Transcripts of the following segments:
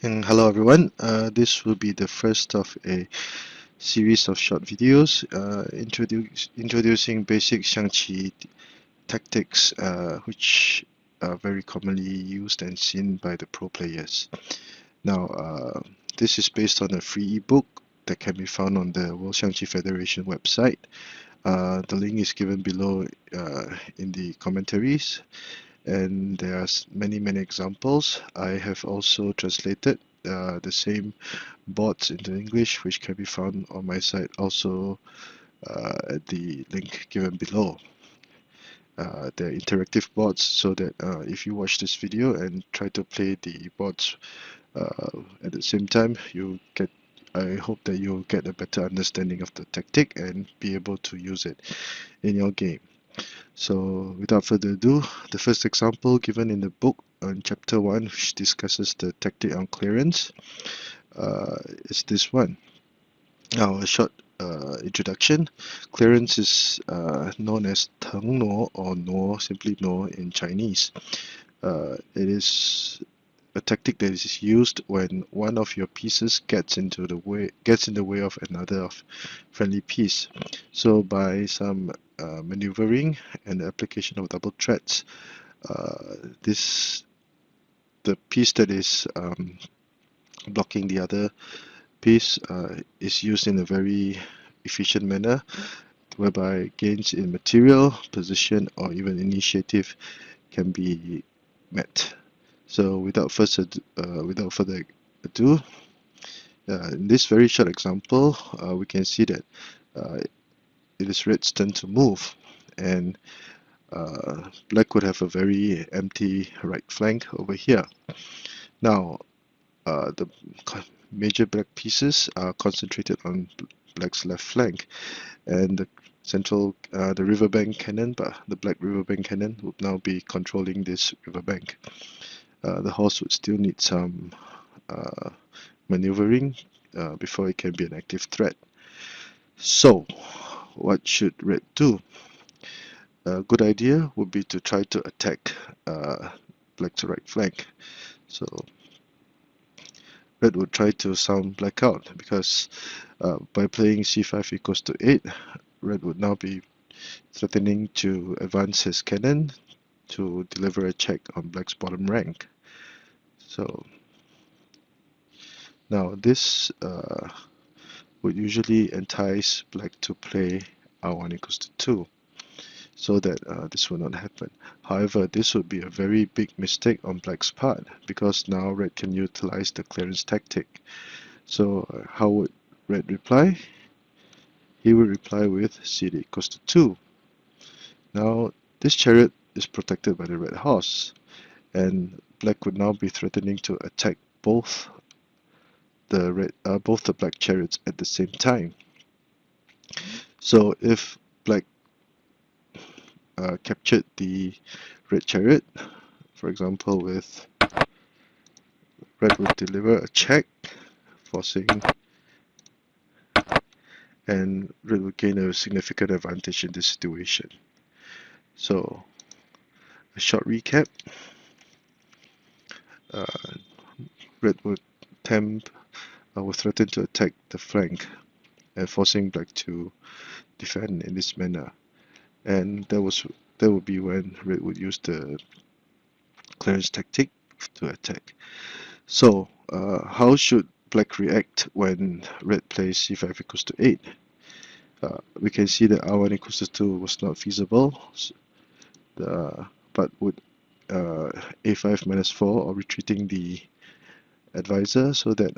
And hello everyone, this will be the first of a series of short videos introducing basic Xiangqi tactics which are very commonly used and seen by the pro players. Now this is based on a free ebook that can be found on the World Xiangqi Federation website. The link is given below in the commentaries, and there are many examples. I have also translated the same boards into English, which can be found on my site also at the link given below. They're interactive boards, so that if you watch this video and try to play the boards at the same time, I hope that you'll get a better understanding of the tactic and be able to use it in your game. So without further ado, the first example given in the book on chapter 1, which discusses the tactic on clearance, is this one. Now, a short introduction. Clearance is known as teng nuo or nuo, simply nuo in Chinese. It is a tactic that is used when one of your pieces gets in the way of another friendly piece. So by some maneuvering and the application of double threats, the piece that is blocking the other piece is used in a very efficient manner, whereby gains in material, position, or even initiative can be met. So without further ado, in this very short example, we can see that it is red's turn to move, and black would have a very empty right flank over here. Now, the major black pieces are concentrated on black's left flank, and the riverbank cannon, the black riverbank cannon, would now be controlling this riverbank. The horse would still need some maneuvering before it can be an active threat. So, what should red do? A good idea would be to try to attack black's right flank. So, red would try to sound black out, because by playing c5 equals to 8, red would now be threatening to advance his cannon to deliver a check on black's bottom rank. So now this would usually entice black to play r1 equals to 2, so that this will not happen. However, this would be a very big mistake on black's part, because now red can utilize the clearance tactic. So how would red reply? He would reply with c8 equals to 2. Now this chariot is protected by the red horse, and black would now be threatening to attack both the black chariots at the same time. So if black captured the red chariot, for example, with red would deliver a check, forcing, and red would gain a significant advantage in this situation. So a short recap. Red would threaten to attack the flank, and forcing black to defend in this manner. And that would be when red would use the clearance tactic to attack. So how should black react when red plays c5 equals to 8? We can see that r1 equals to 2 was not feasible, but would a5 minus 4, or retreating the advisor, so that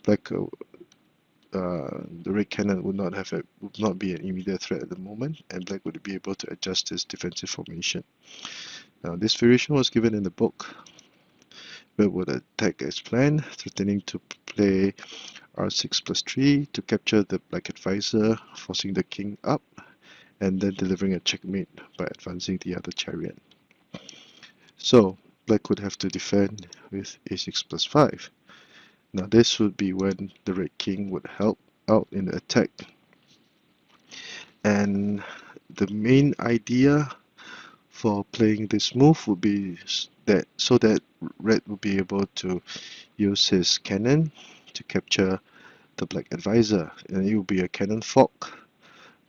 black the red cannon would not be an immediate threat at the moment, and black would be able to adjust his defensive formation. Now this variation was given in the book. Red would attack as planned, threatening to play r6 plus 3 to capture the black advisor, forcing the king up, and then delivering a checkmate by advancing the other chariot. So black would have to defend with a6 plus 5. Now this would be when the red king would help out in the attack. And the main idea for playing this move would be that so that red will be able to use his cannon to capture the black advisor, and it will be a cannon fork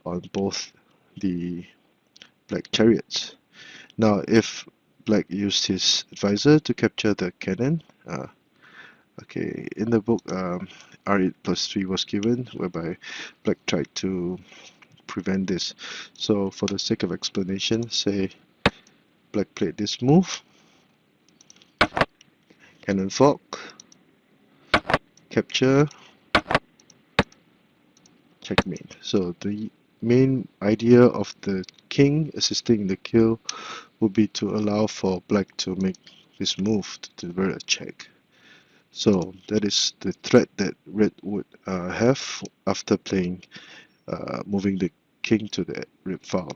on both the black chariots. Now, if black used his advisor to capture the cannon, okay, in the book, R8 plus 3 was given, whereby black tried to prevent this. So, for the sake of explanation, say black played this move, cannon fork, capture, checkmate. So the main idea of the king assisting in the kill would be to allow for black to make this move to deliver a check. So that is the threat that red would have after playing, moving the king to the rib file.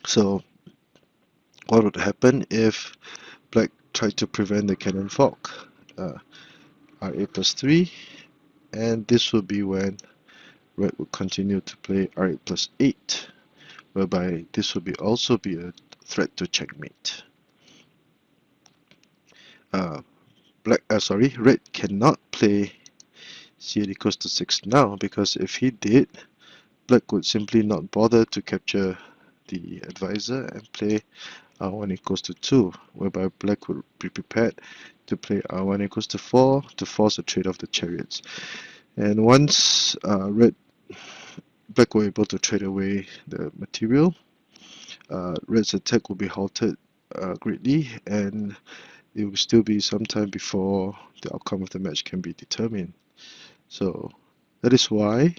So what would happen if black tried to prevent the cannon fork? R8 plus 3, and this would be when red would continue to play R8 plus 8, whereby this would also be a threat to checkmate. Red cannot play c8 equals to 6 now, because if he did, black would simply not bother to capture the advisor and play r1 equals to 2, whereby black would be prepared to play r1 equals to 4 to force a trade of the chariots. And once black were able to trade away the material, red's attack will be halted greatly, and it will still be some time before the outcome of the match can be determined. So that is why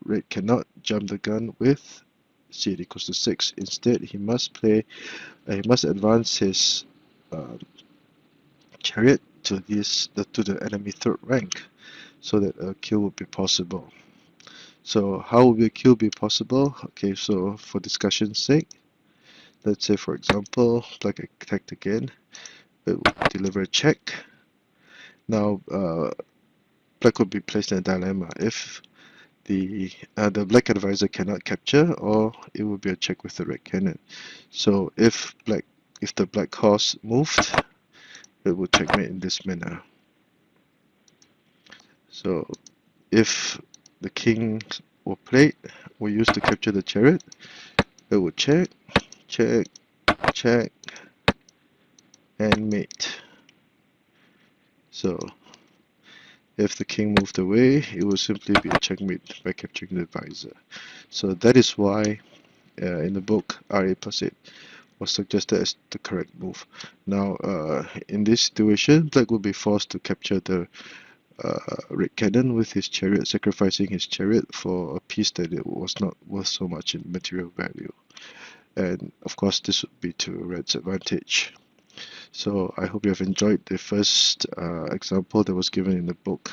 red cannot jump the gun with c8 equals to 6. Instead, he must advance his chariot to the enemy third rank, so that a kill would be possible. So how will a kill be possible? Okay, so for discussion's sake, let's say for example, black attacked again, it will deliver a check. Now black would be placed in a dilemma. If the black advisor cannot capture, or it will be a check with the red cannon. So if the black horse moved, it would checkmate in this manner. So if the king were played, were used to capture the chariot, it would check, check, check, and mate. So if the king moved away, it would simply be a checkmate by capturing the advisor. So that is why in the book R8 plus 8 was suggested as the correct move. Now in this situation, black will be forced to capture the red cannon with his chariot, sacrificing his chariot for a piece that it was not worth so much in material value. And of course this would be to red's advantage. So I hope you have enjoyed the first example that was given in the book.